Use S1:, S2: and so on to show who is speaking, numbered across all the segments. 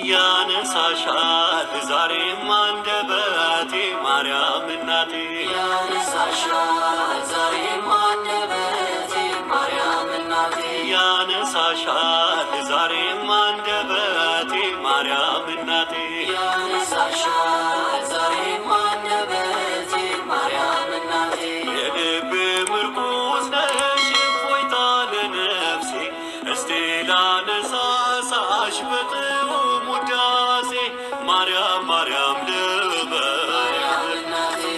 S1: ያነሳሻል ዛሬም አንደበቴ ማርያም እናቴ ያነሳሻል ዛሬም አንደበቴ ማርያም እናቴ ያነሳሻል ዛሬም አንደበቴ ማርያም እናቴ ያነሳሻል ዛሬም አንደበቴ ማርያም እናቴ የልብ ምርኩዝ ነሽ እፎይታ ለነፍሴ እስቲ ላነሳሳሽ በጥዑም ውዳሴ ማርያም ማርያም ልበል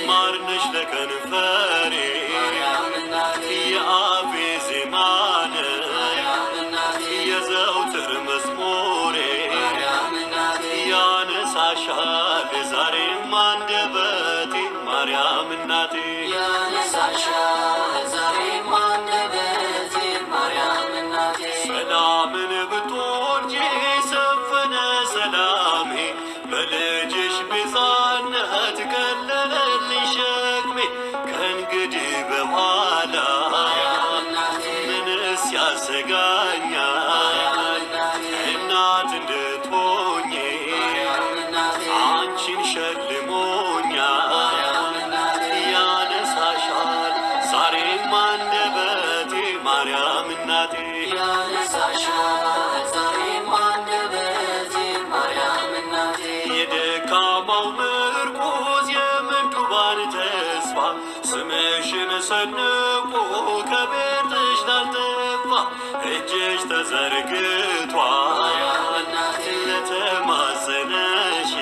S1: ማርነሽ ለከንፈሬ የአፌ ዜማ ነሽ የዘውትር መዝሙሬ ያነሳሻል ዛሬም አንደበቴ ማርያም እናቴ ያነሳሻል ዛሬም አንደበቴ ማርያም እናቴ ሰላምን ብትወልጂ ሰፈነ ሰላሜ በልጅሽ ቤዛነት ቀለለልኝ ሸክሜ ከእንግዲህ በኋላ ምንስ ያሰጋኛል እናት እንድትሆኚ አንቺን ሸልሞኛል ያነሳሻል ዛሬም አንደበቴ ማርያም እናቴ ያነሳሻል ዛሬም አንደበቴ ማርያም እናቴ የደካማው ምርኩዝ የምንዱባን ተስፋ ስምሽን ሰንቆ ከቤትሽ ላልጠፋ እጅሽ ተዘርግቷል ለተማጸነሽ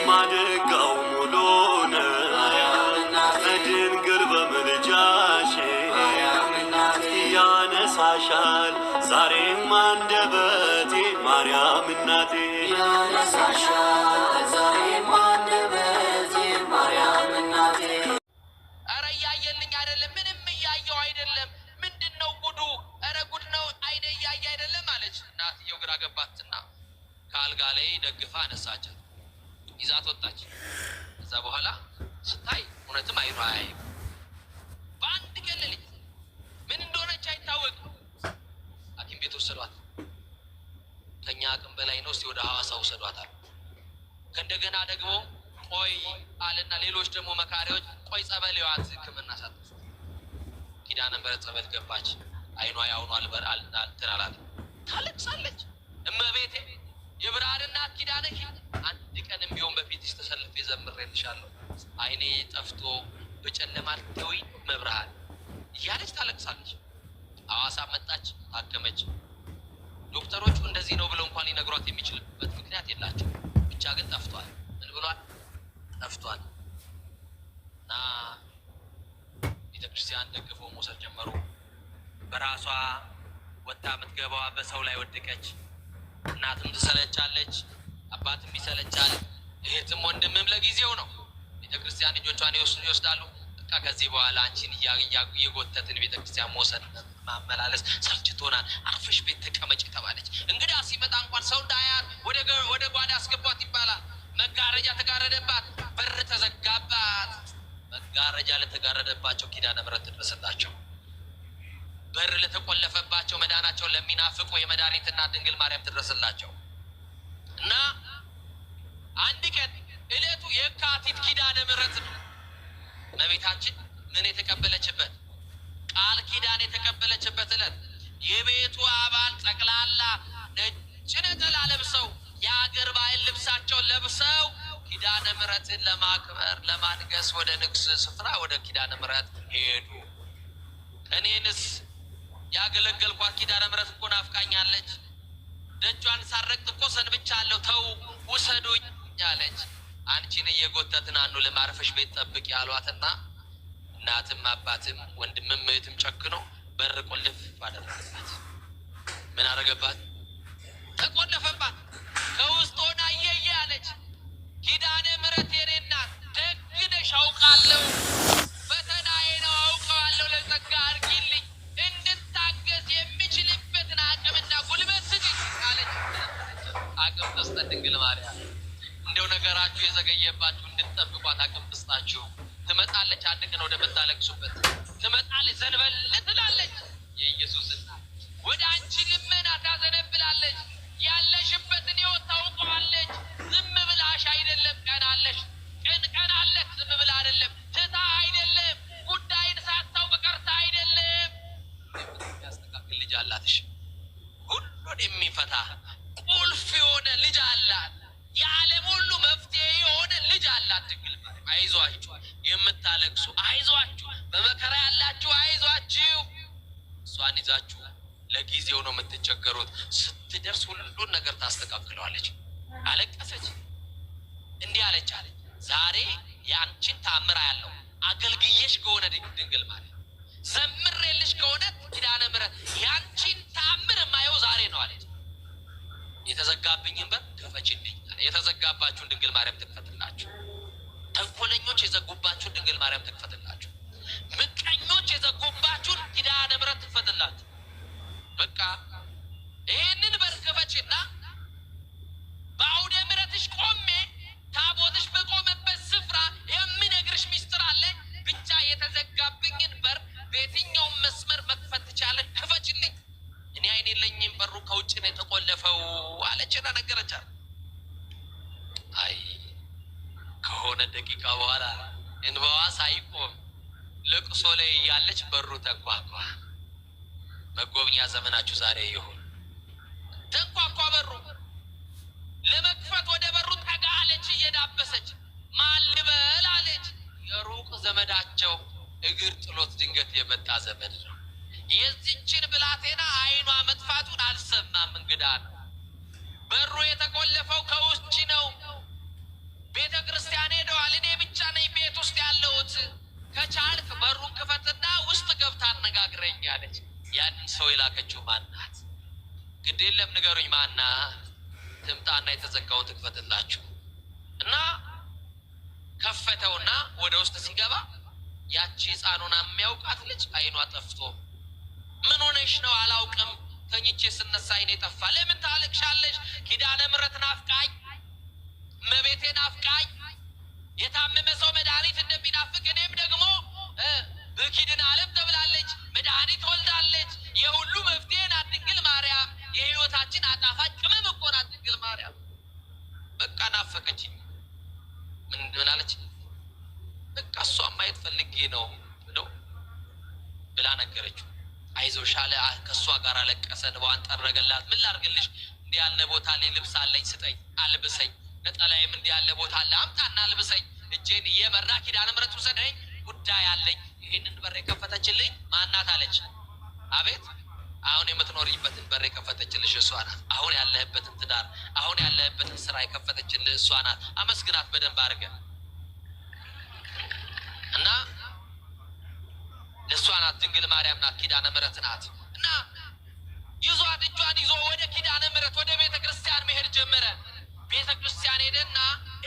S1: ማደጋው ሙሉ ነው ድንግል በምልጃሽ ያነሳሻል ዛሬም አንደበቴ ማርያም እናቴ ያነሳሻል ዛሬም አንደበቴ ማርያም እናቴ
S2: ኧረ እያየልኝ አይደለም ምንም እያየው አይደለም ምንድነው ጉዱ ኧረ ጉድ ነው አይኔ እያየ አይደለም አለች እናትየው ግራ ገባትና ከአልጋ ላይ ደግፋ አነሳቻት ይዛት ወጣች ከዛ በኋላ ስታይ እውነትም አይኗ አያይም በአንድ ገለልኝ ምን እንደሆነች አይታወቅም ሐኪም ቤት ወሰዷት ከኛ አቅም በላይ ነው እስቲ ወደ ሐዋሳ ወሰዷታል ከእንደገና ደግሞ ቆይ አለና ሌሎች ደግሞ መካሪዎች ቆይ ጸበል ይዋት ሕክምና ሳትወስድ ኪዳነ ምሕረት ጸበል ገባች አይኗ ያውኑ አልተናላት ታለቅሳለች እመቤቴ የብርሃን እናት ኪዳነ አንድ ቀንም ቢሆን በፊትሽ ተሰልፌ ዘምሬልሻለሁ አይኔ ጠፍቶ በጨለማ አትተውኝ መብርሃን እያለች ታለቅሳለች ሐዋሳ መጣች ታከመች ዶክተሮቹ እንደዚህ ነው ብለው እንኳን ሊነግሯት የሚችልበት ምክንያት የላቸው ብቻ ግን ጠፍቷል ምን ብሏል ጠፍቷል እና ቤተክርስቲያን ደግፈው መውሰድ ጀመሩ በራሷ ወጣ የምትገባዋ በሰው ላይ ወደቀች እናትም ትሰለቻለች አባትም ይሰለቻል እህትም ወንድምም ለጊዜው ነው ቤተክርስቲያን ልጆቿን ይወስዳሉ በቃ ከዚህ በኋላ አንቺን እየጎተትን ቤተክርስቲያን መውሰድ ማመላለስ ሰልችቶናል አርፈሽ ቤት ተቀመጭ ተባለች እንግዲህ ሲመጣ እንኳን ሰው እንዳያት ወደ ጓዳ አስገቧት ይባላል መጋረጃ ተጋረደባት በር ተዘጋባት መጋረጃ ለተጋረደባቸው ኪዳነ ምሕረት ትድረስላቸው በር ለተቆለፈባቸው መዳናቸውን ለሚናፍቁ የመድኃኒትና ድንግል ማርያም ትድረስላቸው እና አንድ ቀን እለቱ የካቲት ኪዳነ ምሕረት ነው እመቤታችን ምን የተቀበለችበት ቃል ኪዳን የተቀበለችበት እለት የቤቱ አባል ጠቅላላ ነጭ ነጠላ ለብሰው የአገር ባህል ልብሳቸውን ለብሰው ኪዳነ ምሕረትን ለማክበር ለማንገስ ወደ ንግስ ስፍራ ወደ ኪዳነ ምሕረት ሄዱ እኔንስ ያገለገልኳት ኪዳነ ምሕረት እኮ ናፍቃኛለች ደጇን ሳረግጥ እኮ ሰንብቻለሁ ተው ውሰዱኝ ያለች አንቺን እየጎተትን አኑ ለማረፈሽ ቤት ጠብቅ ያሏትና እናትም አባትም ወንድምም እህትም ጨክነው በር ቆልፍ አደረገባት ምን አደረገባት ተቆለፈባት ከውስጥ ሆና እየየ አለች ኪዳነ ምሕረት የኔ እናት ደግ ነሽ አውቃለሁ ፈተናዬ ነው አውቀዋለሁ ለጸጋ አድርጊልኝ እንድታገዝ የሚችልበትን አቅምና ጉልበት ስጪኝ አለች አቅም ተስጠን ድንግል ማርያም እንደው ነገራችሁ የዘገየባችሁ እንድትጠብቋት አቅም ትስጣችሁ ትመጣለች አንድ ቀን ወደ መታለቅሱበት ትመጣለች ዘንበል ትላለች የኢየሱስ እናት ወደ አንቺ ልመና ታዘነብላለች ያለሽበት ቁልፍ የሆነ ልጅ አላት። የዓለም ሁሉ መፍትሄ የሆነ ልጅ አላት ድንግል ማርያም። አይዟችሁ የምታለቅሱ አይዟችሁ፣ በመከራ ያላችሁ አይዟችሁ። እሷን ይዛችሁ ለጊዜው ነው የምትቸገሩት። ስትደርስ ሁሉን ነገር ታስተካክለዋለች። አለቀሰች፣ እንዲህ አለች አለ ዛሬ የአንቺን ታምራ ያለው አገልግዬሽ ከሆነ ድንግል ማርያም ዘምሬልሽ ከሆነ ኪዳነ ምሕረት የአንቺን ታምር የማየው ዛሬ ነው አለች። የተዘጋብኝን በር ክፈችልኝ። የተዘጋባችሁን ድንግል ማርያም ትክፈትላችሁ። ተንኮለኞች የዘጉባችሁን ድንግል ማርያም ትክፈትላችሁ። ምቀኞች የዘጉባችሁን ኪዳነ ምሕረት ትክፈትላችሁ። በቃ ይህንን በር ክፈችና በአውደ ምሕረትሽ ቆሜ ታቦትሽ በቆመበት ስፍራ የሚነግርሽ ሚስጥር አለ። ብቻ የተዘጋብኝን በር በየትኛውም መስመር መክፈት ትቻለሽ፣ ክፈችልኝ። እኔ አይኔ የለኝም፣ በሩ ከውጭ ነው የተቆለፈው አለችና ነገረቻት። አይ ከሆነ ደቂቃ በኋላ እንባዋ ሳይቆም ልቅሶ ላይ ያለች በሩ ተንኳኳ። መጎብኛ ዘመናችሁ ዛሬ ይሁን። ተንኳኳ በሩ። ለመክፈት ወደ በሩ ጠጋ አለች እየዳበሰች። ማን ልበል አለች። የሩቅ ዘመዳቸው እግር ጥሎት ድንገት የመጣ ዘመድ ነው። የዚችን ብላቴና አይኗ መጥፋቱን አልሰማም። እንግዳ ነው። በሩ የተቆለፈው ከውጭ ነው። ቤተ ክርስቲያን ሄደዋል። እኔ ብቻ ነኝ ቤት ውስጥ ያለሁት። ከቻልክ በሩን ክፈትና ውስጥ ገብታ አነጋግረኝ አለች። ያንን ሰው የላከችው ማናት? ግድ የለም ንገሩኝ ማናት? ትምጣና የተዘጋውን ትክፈትላችሁ እና ከፈተውና ወደ ውስጥ ሲገባ ያቺ ሕፃኑን የሚያውቃት ልጅ አይኗ ጠፍቶ ምን ሆነሽ ነው? አላውቅም፣ ተኝቼ ስነሳ አይኔ ጠፋ። ለምን ታለቅሻለሽ? ኪዳነ ምሕረት ናፍቃኝ፣ እመቤቴ ናፍቃኝ። የታመመ ሰው መድኃኒት እንደሚናፍቅ እኔም ደግሞ በኪድን ዓለም ተብላለች፣ መድኃኒት ወልዳለች። የሁሉ መፍትሄ ናት ድንግል ማርያም። የህይወታችን አጣፋጭ ቅመም እኮ ናት ድንግል ማርያም። በቃ ናፈቀችኝ። ምን አለች? በቃ እሷን ማየት ፈልጌ ነው ብላ ነገረችው። አይዞሽ አለ። ከእሷ ጋር አለቀሰ፣ እንባዋን ጠረገላት። ምን ላድርግልሽ? እንዲህ ያለ ቦታ ላይ ልብስ አለኝ፣ ስጠኝ፣ አልብሰኝ። ነጠላይም እንዲህ ያለ ቦታ አለ፣ አምጣና አልብሰኝ። እጄን እየመራ ኪዳነ ምሕረት ውሰደኝ፣ ጉዳይ አለኝ። ይህንን በር የከፈተችልኝ ማናት አለች። አቤት አሁን የምትኖርበትን በር የከፈተችልሽ እሷ ናት። አሁን ያለህበትን ትዳር፣ አሁን ያለህበትን ስራ የከፈተችልህ እሷ ናት። አመስግናት በደንብ አድርገህ እና እሷ ናት ድንግል ማርያም ናት፣ ኪዳነ ምሕረት ናት። እና ይዟት እጇን ይዞ ወደ ኪዳነ ምሕረት ወደ ቤተ ክርስቲያን መሄድ ጀመረ። ቤተ ክርስቲያን ሄደና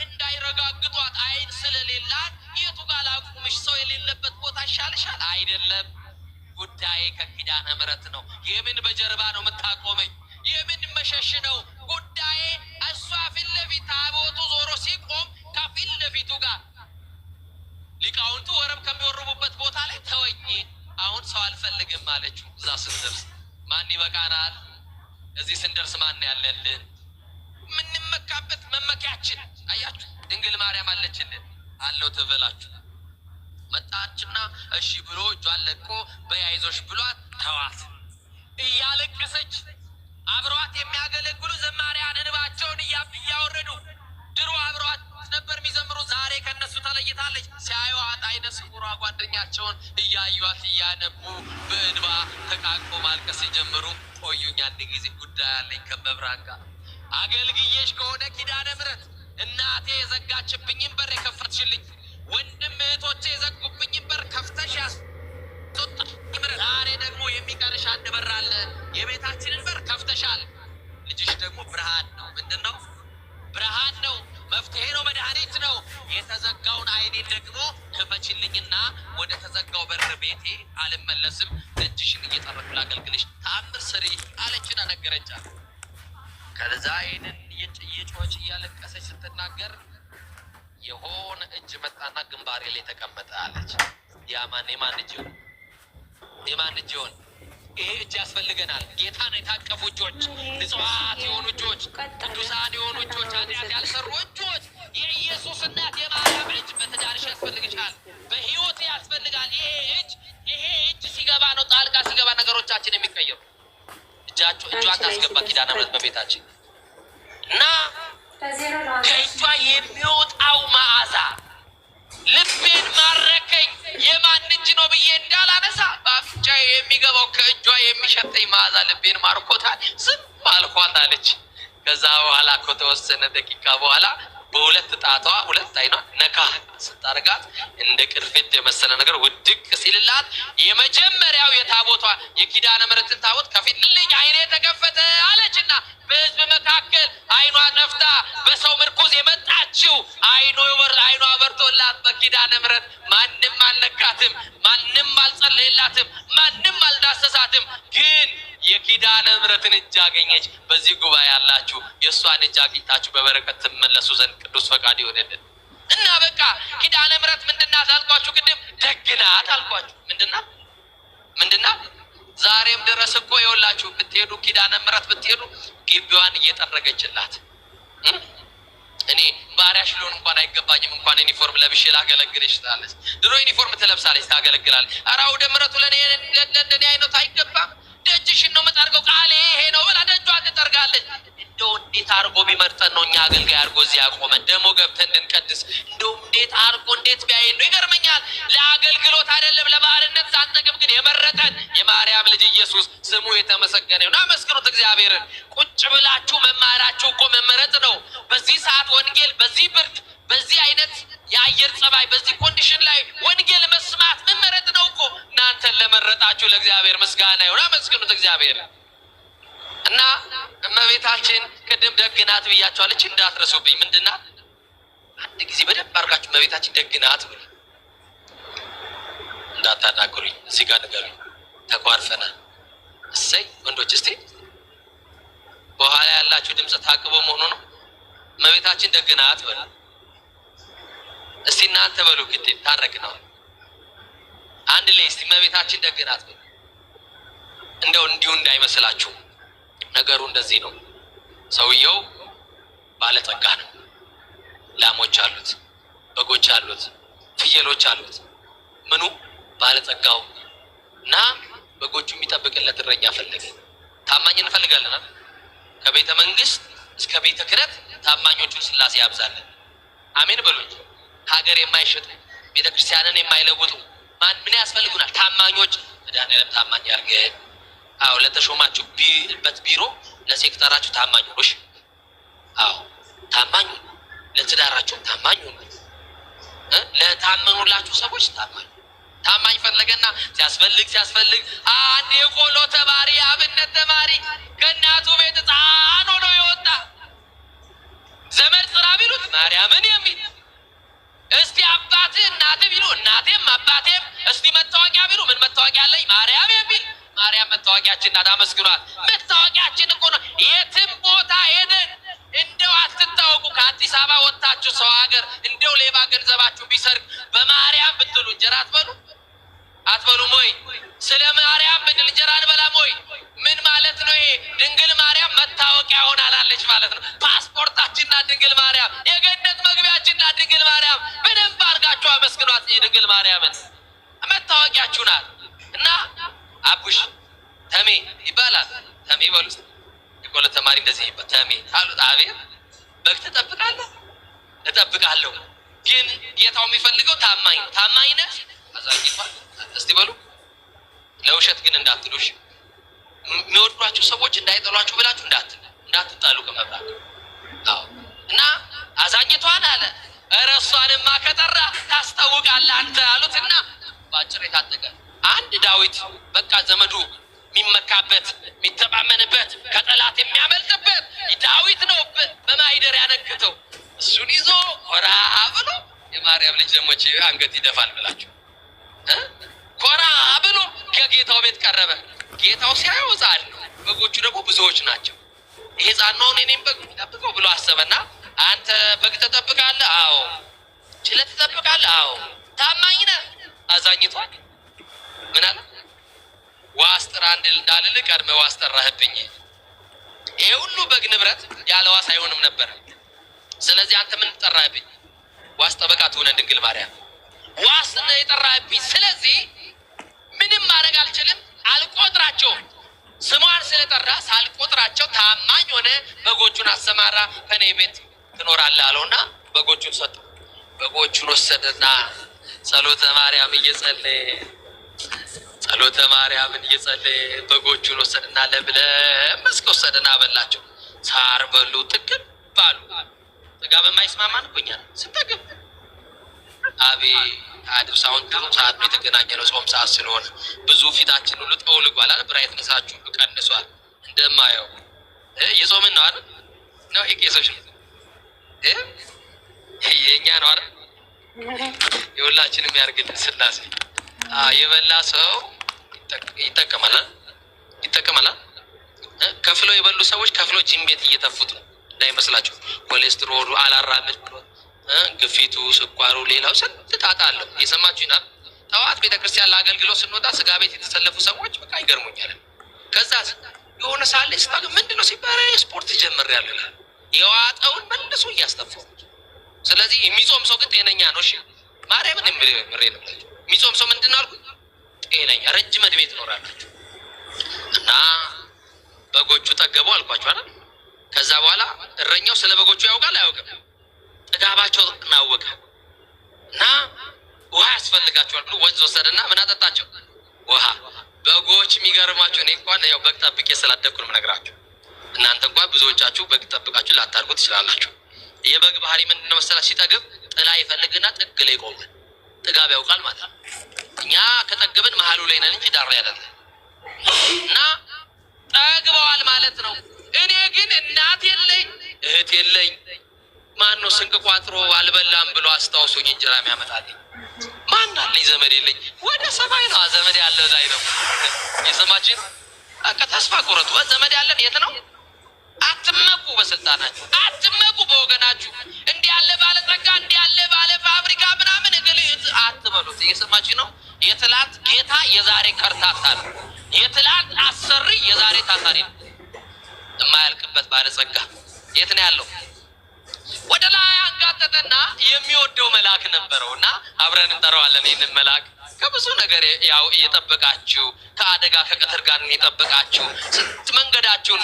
S2: እንዳይረጋግጧት አይን ስለሌላት የቱ ጋር ላቁምሽ? ሰው የሌለበት ቦታ ይሻልሻል? አይደለም፣ ጉዳዬ ከኪዳነ ምሕረት ነው። የምን በጀርባ ነው የምታቆመኝ? የምን መሸሽ ነው? ጉዳዬ እሷ ፊት ለፊት ታቦቱ ዞሮ ሲቆም ከፊት ለፊቱ ጋር ሊቃውንቱ ወረብ ከሚወርቡበት ቦታ ላይ ተወኝ፣ አሁን ሰው አልፈልግም አለችው። እዛ ስንደርስ ማን ይበቃናል? እዚህ ስንደርስ ማን ያለልን? ምንመካበት መመኪያችን አያችሁ፣ ድንግል ማርያም አለችልን። አለው ትበላችሁ። መጣችና እሺ ብሎ እጇን ለቆ በያይዞሽ ብሏት ተዋት። እያለቀሰች አብሯት የሚያገለግሉ ዘማሪያን እንባቸውን እያወረዱ ድሮ አብሯት ነበር የሚዘምሩ። ዛሬ ከነሱ ተለይታለች። ሲያዩዋት አይነ ስውሯ ጓደኛቸውን እያዩዋት እያነቡ በእንባ ተቃቅፎ ማልቀስ ሲጀምሩ ቆዩኝ፣ አንድ ጊዜ ጉዳይ አለኝ ከመብራን ጋር አገልግዬሽ ከሆነ ኪዳነ ምሕረት እናቴ የዘጋችብኝን በር የከፈትሽልኝ፣ ወንድም እህቶቼ የዘጉብኝን በር ከፍተሽ ያስወጣሽ። ዛሬ ደግሞ የሚቀርሽ አንድ በር አለ። የቤታችንን በር ከፍተሻል። ልጅሽ ደግሞ ብርሃን ነው። ምንድን ነው? ብርሃን ነው፣ መፍትሄ ነው፣ መድኃኒት ነው። የተዘጋውን አይኔን ደግሞ ክፈችልኝና ወደ ተዘጋው በር ቤቴ አልመለስም፣ ደጅሽን እየጠረኩ ላገልግልሽ፣ ተአምር ስሪ አለችና ነገረቻት። ከዛ ይህንን እየጮኸች እያለቀሰች ስትናገር የሆነ እጅ መጣና ግንባሬ ላይ ተቀመጠ አለች። የማን እጅ ይሆን? የማን እጅ ይሆን? ይሄ እጅ ያስፈልገናል። ጌታን የታቀፉ እጆች፣ ንጹሐት የሆኑ እጆች፣ ቅዱሳን የሆኑ እጆች፣ ኃጢአት ያልሰሩ እጆች። የኢየሱስ እናት የማርያም እጅ በትዳርሽ ያስፈልግሻል፣ በህይወት ያስፈልጋል። ይሄ እጅ ሲገባ ነው ጣልቃ ሲገባ ነገሮቻችን የሚቀየሩ። እጇን ታስገባ ኪዳነ ምሕረት በቤታችን። እና ከእጇ የሚወጣው መዓዛ ልቤን ማረከኝ። የማን እጅ ነው ብዬ እንዳላነሳ በአፍንጫ የሚገባው ከእጇ የሚሸተኝ መዓዛ ልቤን ማርኮታል። ዝም አልኳት አለች። ከዛ በኋላ ከተወሰነ ደቂቃ በኋላ በሁለት ጣቷ ሁለት አይኗ ነካ ስታረጋት እንደ ቅርፊት የመሰለ ነገር ውድቅ ሲልላት የመጀመሪያው የታቦቷ የኪዳነ ምሕረትን ታቦት ከፊት ልልኝ አይኔ ተከፈተ አለችና በህዝብ መካከል አይኗ ጠፍታ በሰው ምርኩዝ የመጣችው አይኗ በርቶላት በኪዳነ ምሕረት ማንም አልነካትም፣ ማንም አልጸለየላትም፣ ማንም አልዳሰሳትም። ግን የኪዳነ ምሕረትን እጅ አገኘች። በዚህ ጉባኤ ያላችሁ የእሷን እጅ አግኝታችሁ በበረከት ትመለሱ ዘንድ ቅዱስ ፈቃድ ይሆንልን እና በቃ ኪዳነ ምሕረት ምንድናት አልኳችሁ? ቅድም ደግናት አልኳችሁ። ምንድናት? ዛሬም ድረስ እኮ የወላችሁ ብትሄዱ ኪዳነ ምሕረት ብትሄዱ ግቢዋን እየጠረገችላት እኔ ባሪያሽ ልሆን እንኳን አይገባኝም እንኳን ዩኒፎርም ለብሼ ላገለግልሽ ትላለች። ድሮ ዩኒፎርም ትለብሳለች ታገለግላለች። ኧረ ወደ ምሕረቱ ለእኔ አይነት አይገባም ደጅሽን ነው የምጠርገው ቃሌ ይሄ ነው ብላ ደጇን ትጠርጋለች። እንደው እንዴት አድርጎ ቢመርጠን ነው እኛ አገልጋይ አድርጎ እዚህ ያቆመን ደግሞ ገብተን እንድንቀድስ። እንደው እንዴት አድርጎ እንዴት ቢያየን ነው ይገርመኛል። ለአገልግሎት አይደለም ለባህርነት ሳንጠቅም ግን የመረጠን የማርያም ልጅ ኢየሱስ ስሙ የተመሰገነ ይሁን። አመስግኑት እግዚአብሔርን። ቁጭ ብላችሁ መማራችሁ እኮ መመረጥ ነው። በዚህ ሰዓት ወንጌል በዚህ ብርድ በዚህ አይነት የአየር ጸባይ በዚህ ኮንዲሽን ላይ ወንጌል መስማት መመረጥ ነው እኮ። እናንተን ለመረጣችሁ ለእግዚአብሔር ምስጋና ይሁን። አመስግኑት እግዚአብሔር። እና እመቤታችን ቅድም ደግናት ብያቸዋለች እንዳትረሱብኝ። ምንድናት? አንድ ጊዜ በደንብ አድርጋችሁ እመቤታችን ደግናት ብሎ እንዳታናግሩኝ እዚህ ጋር ንገሩኝ። ተኳርፈናል። እሰይ ወንዶች እስቲ በኋላ ያላችሁ ድምፅ ታቅቦ መሆኑ ነው። እመቤታችን ደግናት በሉ እስቲ እናንተ በሉ። ግዴ ታረቅ ነው አንድ ላይ እስቲ እመቤታችን ደግናት በሉ። እንደው እንዲሁ እንዳይመስላችሁ ነገሩ እንደዚህ ነው። ሰውየው ባለጸጋ ነው። ላሞች አሉት፣ በጎች አሉት፣ ፍየሎች አሉት። ምኑ ባለጸጋው እና በጎቹ የሚጠብቅለት እረኛ ፈለገ። ታማኝ እንፈልጋለን አይደል? ከቤተ መንግስት እስከ ቤተ ክህነት ታማኞቹን ስላሴ ያብዛለን። አሜን በሉኝ። ሀገር የማይሸጡ ቤተክርስቲያንን የማይለውጡ ምን ያስፈልጉናል? ታማኞች። መድኃኒዓለም ታማኝ ያርገን። አዎ ለተሾማችሁበት ቢሮ ለሴክተራችሁ ታማኝ ሁኑ። አዎ ታማኝ፣ ለትዳራችሁ ታማኝ ሁኑ። ለታመኑላችሁ ሰዎች ታማኝ ፈለገና ሲያስፈልግ አንድ የቆሎ ተማሪ አብነት ተማሪ ከእናቱ ቤት ሕፃን ሆኖ የወጣ ዘመድ ጥራ ቢሉት ማርያምን የሚል እስቲ አባትህ እናትህ ቢሉ እናቴም አባቴም እስቲ መታወቂያ ቢሉ ምን መታወቂያ አለኝ ማርያም የሚል ማርያም መታወቂያችን ናት። አመስግኗት። መታወቂያችን እኮ ነው። የትም ቦታ ሄደን እንደው አትታወቁ። ከአዲስ አበባ ወጣችሁ ሰው ሀገር እንደው ሌባ ገንዘባችሁ ቢሰርቅ በማርያም ብትሉ እንጀራ አትበሉም ወይ? ስለ ማርያም ብንል እንጀራ አንበላም ወይ? ምን ማለት ነው ይሄ? ድንግል ማርያም መታወቂያ ሆናላለች ማለት ነው። ፓስፖርታችንና ድንግል ማርያም፣ የገነት መግቢያችንና ድንግል ማርያም። በደንብ አድርጋችሁ አመስግኗት። ድንግል ማርያምን መታወቂያችሁ ናት። እና አቡሽ ተሜ ይባላል። ተሜ በሉ የቆሎ ተማሪ እንደዚህ ይባል ተሜ አሉት። አቤት በግ ትጠብቃለህ? እጠብቃለሁ። ግን ጌታው የሚፈልገው ታማኝ ነው። ታማኝ ነህ? አዛኝቷ እስቲ በሉ። ለውሸት ግን እንዳትሉሽ። የሚወዷችሁ ሰዎች እንዳይጠሏችሁ ብላችሁ እንዳትጣሉ ከመብራት። አዎ። እና አዛኝቷን አለ እረሷንማ ከጠራ ታስታውቃለህ አንተ አሉትና ባጭር የታጠቀ አንድ ዳዊት በቃ ዘመዱ የሚመካበት የሚተማመንበት ከጠላት የሚያመልጥበት ዳዊት ነው በማይደር ያነክተው። እሱን ይዞ ኮራ ብሎ የማርያም ልጅ ደግሞ አንገት ይደፋል ብላችሁ ኮራ ብሎ ከጌታው ቤት ቀረበ። ጌታው ሲያየው ሕፃን ነው፣ በጎቹ ደግሞ ብዙዎች ናቸው። ይሄ ሕፃን ነው እኔም በግ ጠብቀው ብሎ አሰበና አንተ በግ ትጠብቃለህ? አዎ። ችለህ ትጠብቃለህ? አዎ። ታማኝ ነህ? አዛኝቷል ምን አለ? ዋስ ጥራ እንዳልል ቀድመህ ዋስ ጠራህብኝ። ይሄ ሁሉ በግ ንብረት ያለ ዋስ አይሆንም ነበር። ስለዚህ አንተ ምን ጠራህብኝ? ዋስ ጠበቃ ትሆነን ድንግል ማርያም ዋስ ነው የጠራህብኝ። ስለዚህ ምንም ማድረግ አልችልም፣ አልቆጥራቸውም። ስሟን ስለጠራ ሳልቆጥራቸው ታማኝ ሆነ፣ በጎቹን አሰማራ፣ ከኔ ቤት ትኖራለህ አለውና በጎቹን ሰጠው። በጎቹን ወሰደና ጸሎተ ማርያም እየጸለየ በጎቹን ወሰደና ለምለም መስክ ወሰደና በላቸው። ሳር በሉ፣ ጥግብ ባሉ። ጥጋብ የማይስማማን እኮ እኛ ስንጠግብ አቤት አሁን ጥሩ ሰዓት ነው የተገናኘ ነው። ጾም ሰዓት ስለሆነ ብዙ ፊታችን ሁሉ ጠውልጓል፣ ብራይትነሳችሁ ሁሉ ቀንሷል። እንደማየው የጾምን ነው አይደል? ነው የቄሶች ነው የእኛ ነው አይደል? የሁላችንም ያርግልን ስላሴ። የበላ ሰው ይጠቀማል። ከፍለው የበሉ ሰዎች ከፍለው ጂም ቤት እየተፉት ነው እንዳይመስላችሁ። ኮሌስትሮሉ አላራምድ ብሎ ግፊቱ፣ ስኳሩ፣ ሌላው ስንት ጣጣ አለው። የሰማችሁ ይናል። ጠዋት ቤተክርስቲያን ለአገልግሎት ስንወጣ ስጋ ቤት የተሰለፉ ሰዎች በቃ ይገርሙኛል። ከዛ የሆነ ሳለ ስታገ ምንድነው ሲባል ስፖርት ጀምሬያለሁ ይላል። የዋጠውን መልሶ እያስተፋው። ስለዚህ የሚጾም ሰው ግን ጤነኛ ነው። እሺ ማርያምን ምሬ ነው። የሚጾም ሰው ምንድነው አልኩ? ጤነኛ ረጅም ዕድሜ ትኖራላችሁ። እና በጎቹ ጠገቡ አልኳችሁ አይደል? ከዛ በኋላ እረኛው ስለ በጎቹ ያውቃል አያውቅም? ጥጋባቸው እናወቀ እና ውሃ ያስፈልጋቸዋል ብሎ ወንዝ ወሰደና ምን አጠጣቸው? ውሃ። በጎች የሚገርማቸው፣ እኔ እንኳን ያው በግ ጠብቄ ስላደግኩ ነው የምነግራችሁ። እናንተ እንኳን ብዙዎቻችሁ በግ ጠብቃችሁ ላታርጉ ትችላላችሁ። የበግ ባህሪ ምንድን ነው መሰላችሁ? ሲጠግብ ጥላ ይፈልግና ጥግ ላይ ይቆማል። ጥጋብ ያውቃል ማለት ነው። እኛ ከጠገብን መሀሉ ላይ ነን እንጂ ዳር ያለን እና ጠግበዋል ማለት ነው። እኔ ግን እናት የለኝ እህት የለኝ። ማነው ስንቅ ቋጥሮ አልበላም ብሎ አስታውሶኝ እንጀራ የሚያመጣልኝ? ማን አለኝ? ዘመድ የለኝ። ወደ ሰማይ ነው ዘመድ ያለው ላይ ነው። የሰማችን በቃ ተስፋ ቁረጡ። ዘመድ ያለን የት ነው? አትመኩ በስልጣናችሁ፣ አትመኩ በወገናችሁ። እንዲህ ያለ ባለጸጋ፣ እንዲህ ያለ ባለ ፋብሪካ ምናምን እግል አትበሉት። እየሰማችሁ ነው። የትላንት ጌታ የዛሬ ከርታታ ነው። የትላንት አሰሪ የዛሬ ታታሪ ነው። የማያልቅበት ባለጸጋ የት ነው ያለው? ወደ ላይ አንጋጠጠና የሚወደው መልአክ ነበረውና አብረን እንጠራዋለን። ይህንን መልአክ ከብዙ ነገር ያው የጠበቃችሁ፣ ከአደጋ ከቀትር ጋር የጠበቃችሁ፣ ስንት መንገዳችሁን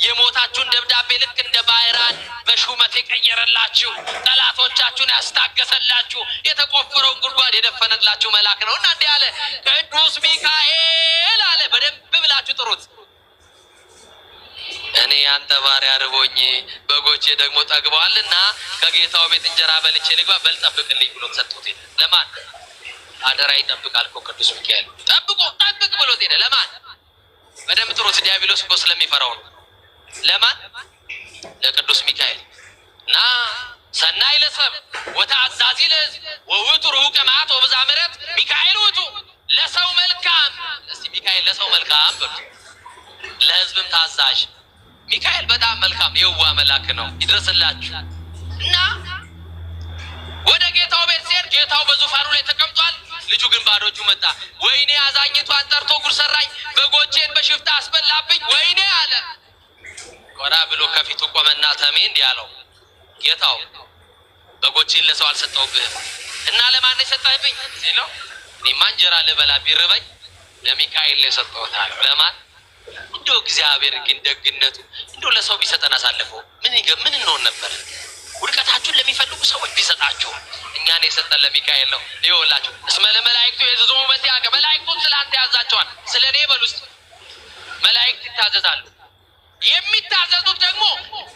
S2: የሞታችሁን ደብዳቤ ልክ እንደ ባይራን በሹመት የቀየረላችሁ፣ ጠላቶቻችሁን ያስታገሰላችሁ፣ የተቆፈረውን ጉድጓድ የደፈነላችሁ መልአክ ነው እና እንዲህ አለ፣ ቅዱስ ሚካኤል አለ። በደንብ ብላችሁ ጥሩት። እኔ አንተ ባሪያ ርቦኝ በጎቼ ደግሞ ጠግበዋልና ከጌታው ቤት እንጀራ በልቼ ልግባ፣ በል ጠብቅልኝ ብሎ ሰጥቶት ሄደ። ለማን አደራ ይጠብቃል እኮ ቅዱስ ሚካኤል። ጠብቅ ብሎት ሄደ። ለማን? በደንብ ጥሩት። ዲያብሎስ እኮ ስለሚፈራው ነው። ለማን? ለቅዱስ ሚካኤል። እና ሰናይ ለሰብ ወተአዛዚ ለሕዝብ ወውእቱ ርሁቀ መዓት ወብዝኃ ምሕረት ሚካኤል ውእቱ ለሰው መልካም። እስቲ ሚካኤል ለሰው መልካም በሉ። ለሕዝብም ታዛዥ ሚካኤል በጣም መልካም የዋ መልአክ ነው። ይድረስላችሁ። እና ወደ ጌታው ቤት ሲሄድ ጌታው በዙፋኑ ላይ ተቀምጧል። ልጁ ግን ባዶ እጁ መጣ። ወይኔ አዛኝቷን ጠርቶ ጉድ ሰራኝ፣ በጎቼን በሽፍታ አስበላብኝ፣ ወይኔ አለ። ወራ ብሎ ከፊቱ ቆመና ተሜ እንዲህ አለው፣ ጌታው በጎቼን ለሰው አልሰጠውብህም እና ለማን ነው የሰጠህብኝ ሲለው፣ እኔማ እንጀራ ልበላ ቢርበኝ ለሚካኤል ነው የሰጠሁት አለ። ለማን? እንደው እግዚአብሔር ግን ደግነቱ እንደው ለሰው ቢሰጠን አሳልፎ ምን እንሆን ነበር? ውድቀታችሁን ለሚፈልጉ ሰዎች ቢሰጣቸው፣ እኛን የሰጠን ለሚካኤል ነው። ይኸውላችሁ እስመ ለመላእክቱ የዝዞሙ በእንቲአከ፣ መላእክቱን ስላንተ ያዛቸዋል። ስለ እኔ በሉ ውስጥ መላእክት ይታዘዛሉ። የሚታዘዙት ደግሞ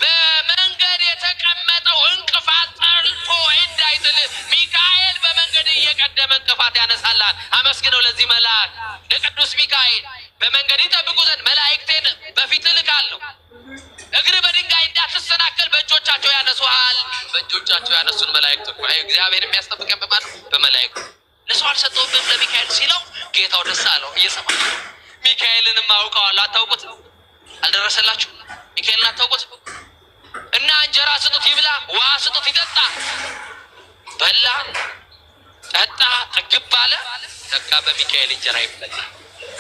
S2: በመንገድ የተቀመጠው እንቅፋት ጠልቶ እንዳይጥል ሚካኤል በመንገድ እየቀደመ እንቅፋት ያነሳላል። አመስግነው ለዚህ መልአክ ለቅዱስ ሚካኤል። በመንገድ ይጠብቁ ዘንድ መላእክቴን በፊት እልካለሁ። እግር በድንጋይ እንዳትሰናከል በእጆቻቸው ያነሱሃል። በእጆቻቸው ያነሱን መላእክት እኮ እግዚአብሔር የሚያስጠብቀን በማለት በመላእክቱ። ለሰው አልሰጠውብህም ለሚካኤል ሲለው ጌታው ደስ አለው። እየሰማ ሚካኤልንም አውቀዋለሁ። አታውቁት? አልደረሰላችሁ? ሚካኤልን አታውቁት? እና እንጀራ ስጡት ይብላ፣ ውሃ ስጡት ይጠጣ። በላ ጠጣ፣ ጥግብ አለ። ለካ በሚካኤል እንጀራ ይበላ።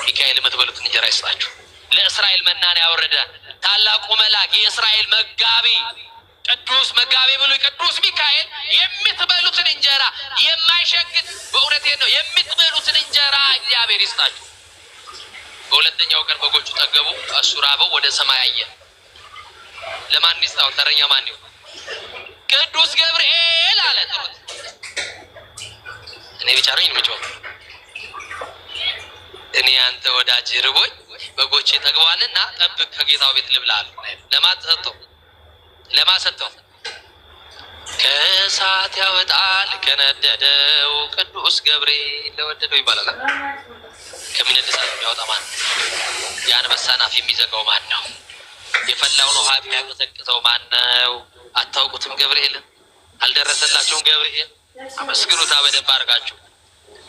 S2: ሚካኤል የምትበሉትን እንጀራ ይስጣችሁ። ለእስራኤል መናን ያወረደ ታላቁ መልአክ የእስራኤል መጋቢ ቅዱስ መጋቢ ብሎ ቅዱስ ሚካኤል የምትበሉትን እንጀራ የማይሸግት በእውነቴ ነው የምትበሉትን እንጀራ እግዚአብሔር ይስጣችሁ። በሁለተኛው ቀን በጎቹ ጠገቡ፣ እሱ ራበው፣ ወደ ሰማይ አየ። ለማን ይስጣው? ተረኛ ማን ይሁን? ቅዱስ ገብርኤል አለ። ጥሩት። እኔ ብቻ ነኝ የምጮህ? እኔ አንተ ወዳጅ ርቦኝ በጎቼ ጠግበዋልና ጠብቅ ከጌታው ቤት ልብላል። ለማሰጠው ከእሳት ያወጣል ከነደደው ቅዱስ ገብርኤል ለወደደው ይባላል። ከሚነድ እሳት የሚያወጣ ማን ነው? የአንበሳን አፍ የሚዘጋው ማን ነው? የፈላውን ውሃ የሚያቀዘቅዘው ማን ነው? አታውቁትም? ገብርኤልን አልደረሰላችሁም? ገብርኤል አመስግኑታ በደንብ አድርጋችሁ።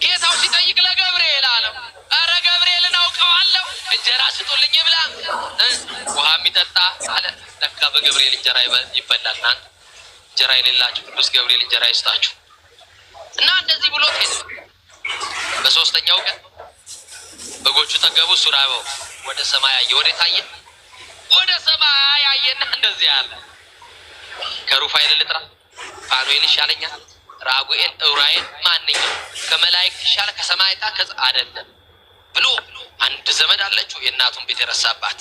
S2: ጌታው ሲጠይቅ ለገብርኤል አለው፣ አረ ገብርኤልን አውቀዋለሁ፣ እንጀራ ስጡልኝ ብላ ውሃ የሚጠጣ አለ። ለካ በገብርኤል እንጀራ ይበላል። እናንተ እንጀራ የሌላችሁ ቅዱስ ገብርኤል እንጀራ ይስጣችሁ። እና እንደዚህ ብሎ ሄደ። በሶስተኛው ቀን በጎቹ ጠገቡ፣ እሱ ራበው፣ ወደ ሰማይ አየ። ወደ ታየ ወደ ሰማይ አየና እንደዚህ አለ፣ ከሩፋኤል ልጥራ? ፋኑኤል ይሻለኛል? ራጉኤል፣ ዑራኤል ማንኛው ከመላእክት ይሻለ? ከሰማይታ አይደለም ብሎ አንድ ዘመድ አለችው የእናቱን ቤት የረሳባት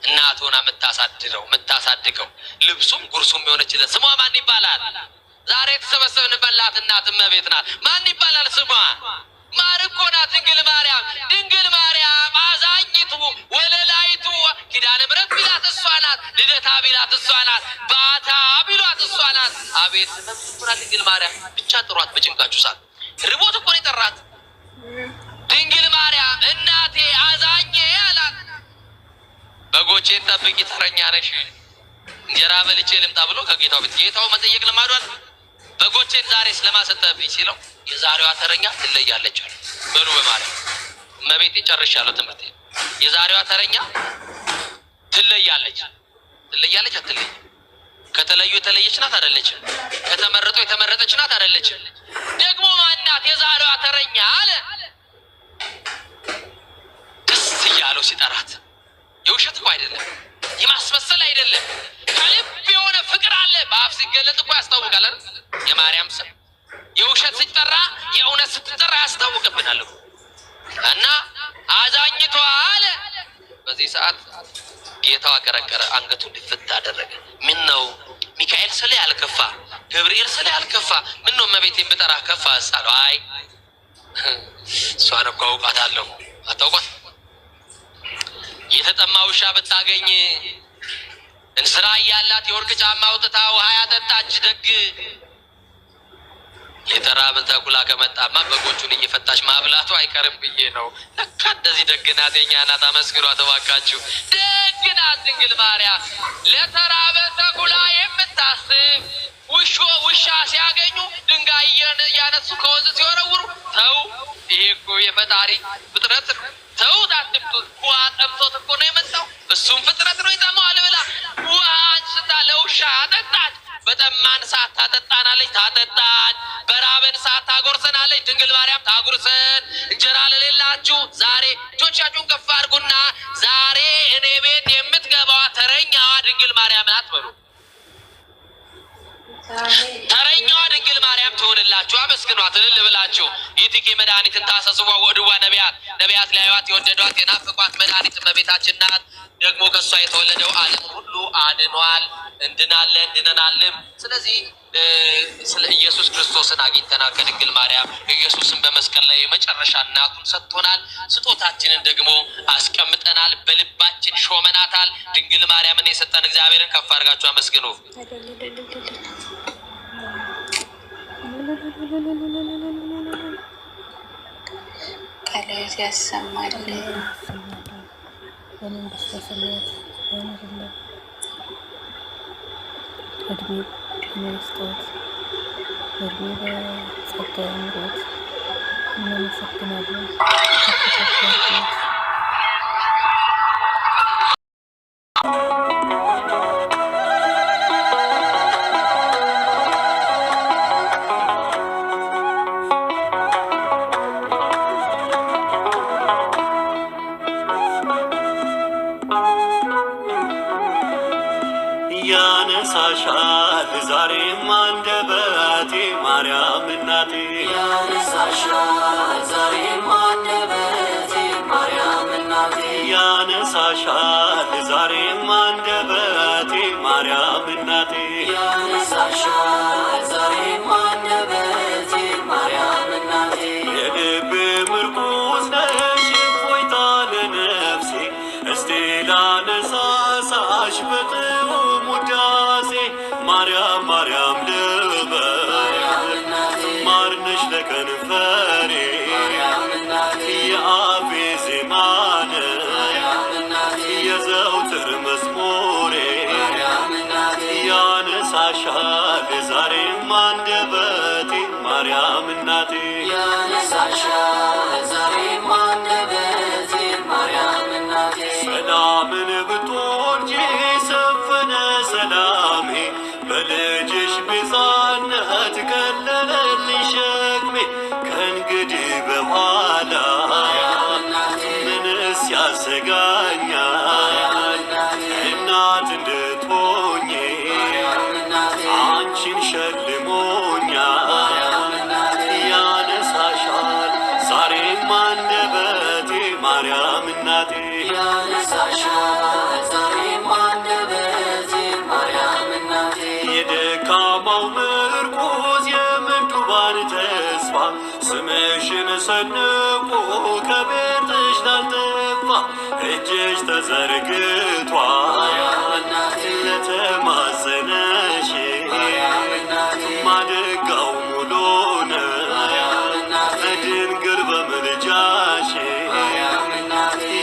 S2: እናት ሆና የምታሳድገው ልብሱም ጉርሱም የሆነችለት ስሟ ማን ይባላል? ዛሬ የተሰበሰብንበት እናት እመቤት ናት። ማን ይባላል ስሟ? ማርኮ ናት። ድንግል ማርያም። ድንግል ማርያም አዛኝቱ ወለላይቱ ኪዳነ ምሕረት ቢላት እሷ ናት። ልደታ ቢላት እሷ ናት። ባታ ቢሏት እሷ ናት። አቤት ነፍሱና ድንግል ማርያም ብቻ ጥሯት። በጭንቃችሁ ሰዓት ርቦት እኮ ነው የጠራት። ድንግል ማርያም እናቴ አዛኜ አላት። በጎቼን ጠብቂ ተረኛ ነሽ፣ እንጀራ በልቼ ልምጣ ብሎ ከጌታው ቤት ጌታው መጠየቅ ልማዷል። በጎቼን ዛሬ ስለማሰጠብኝ ሲለው የዛሬዋ ተረኛ ትለያለች አለ። በሉ በማርያም እመቤቴ ጨርሻለሁ ትምህርቴ። የዛሬዋ ተረኛ ትለያለች። አትለይ? ከተለዩ የተለየች ናት አይደለችም? ከተመረጡ የተመረጠች ናት አይደለችም? ደግሞ ማናት የዛሬዋ ተረኛ አለ። ደስ እያለው ሲጠራት የውሸት እኮ አይደለም፣ የማስመሰል አይደለም፣ ከልብ የሆነ ፍቅር አለ። በአፍ ሲገለጥ እኮ ያስታውቃል አይደል? የማርያም ስም የውሸት ሲጠራ የእውነት ስትጠራ ያስታውቅብናል እና አዛኝቷ አለ። በዚህ ሰዓት ጌታው አቀረቀረ፣ አንገቱን ድፍት አደረገ። ምን ነው ሚካኤል ስለ ያልከፋ፣ ገብርኤል ስለ ያልከፋ፣ ምን ነው እመቤቴን ብጠራ ከፋ ሳለው፣ አይ እሷን እኮ አውቃታለሁ። አታውቋት? የተጠማ ውሻ ብታገኝ እንስራ እያላት የወርቅ ጫማ አውጥታ ውሃ ያጠጣች ደግ፣ የተራበ ተኩላ ከመጣማ በጎቹን እየፈታች ማብላቱ አይቀርም ብዬ ነው። ለካ እንደዚህ ደግ ናት፣ የእኛ ናት። አመስግኗት እባካችሁ። ደግ ናት ድንግል ማርያም፣ ለተራበ ተኩላ የምታስብ ውሻ ሲያገኙ ድንጋይ እያነሱ ከወንዝ ሲወረውሩ፣ ተው ይሄ እኮ የፈጣሪ ፍጥረት ነው፣ ተው ታትብቱት። ውሃ ጠምቶት እኮ ነው የመጣው፣ እሱም ፍጥረት ነው ይጠማዋል ብላ ውሃ አንስታ ለውሻ አጠጣች። በጠማን ሰዓት ታጠጣናለች፣ ታጠጣች። በራበን ሰዓት ታጎርሰናለች። ድንግል ማርያም ታጉርሰን። እንጀራ ለሌላችሁ ዛሬ እጆቻችሁን ከፍ አድርጉና ዛሬ እኔ ቤት የምትገባዋ ተረኛዋ ድንግል ማርያም ናት በሉ። ተረኛዋ ድንግል ማርያም ትሆንላችሁ። አመስግኗት እልል ብላችሁ። ይትኪ መድኃኒትን ታሰስዋ ወድዋ ነቢያት ሊያዩዋት የወደዷት የናፍቋት መድኃኒት እመቤታችን ናት። ደግሞ ከእሷ የተወለደው ዓለም ሁሉ አድኗል። እንድናለን ድነናልም። ስለዚህ ስለ ኢየሱስ ክርስቶስን አግኝተናል ከድንግል ማርያም። ኢየሱስን በመስቀል ላይ የመጨረሻ እናቱን ሰጥቶናል። ስጦታችንን ደግሞ አስቀምጠናል፣ በልባችን ሾመናታል። ድንግል ማርያምን የሰጠን እግዚአብሔርን ከፍ አድርጋችሁ አመስግኑ።
S3: ቃልዎት ያሰማልን።
S4: በመንግስተ ሰማያት ያኑርልን። እድሜ ይስጠዎት፣ እድሜ በጸጋ ያኑሮት። እናመሰግናለን።
S1: ያነሳሻል ዛሬም አንደበቴ ማርያም እናቴ፣ ያነሳሻል ዛሬም አንደበቴ ማርያም እናቴ። ያነሳሻል ዛሬም አንደበቴ ማርያም እናቴ
S5: ያነሳሻል ዛሬም አንደበቴ ማርያም እናቴ
S1: የልብ ምርኩዝ ነሽ እፎይታ ለነፍሴ እስቲ ላነሳሳሽ በጥዑም ውዳሴ ማርያም ማርያም ልበል ማርነሽ ለከንፈሬ የአፌ ዜማ የዘውትር መዝሙሬ ያነሳሻል ዛሬም አንደበቴ ማርያም እናቴ
S5: ያነሳሻል ዛሬም አንደበቴ ማርያም እናቴ
S1: ሰላምን ብትወልጂ ሰፈነ ሰላሜ በልጅሽ ቤዛነት ቀለለልኝ ሸክሜ ከእንግዲህ በኋላ ምንስ ያሰጋኛል እናት እንድትሆኚ አንቺን ሸልሞኛል ያነሳሻል ዛሬም አንደበቴ ማርያም እናቴ
S5: ያነሳሻል ዛሬም አንደበቴ ማርያም እናቴ
S1: የደካማው ምርኩዝ የምንዱባን ተስፋ ስምሽን ሰንቆ ከቤትሽ ላልጠፋ እጅሽ ተዘርግቷል ለተማጸነሽ ማደጋው ሙሉ ነው ድንግል በምልጃሽ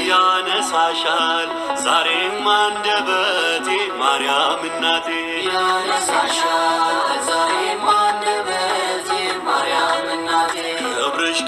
S1: ያነሳሻል ዛሬም አንደበቴ ማርያም እናቴ
S5: ያነሳሻል ዛሬም አንደበቴ ማርያም እናቴ
S1: ክብርሽ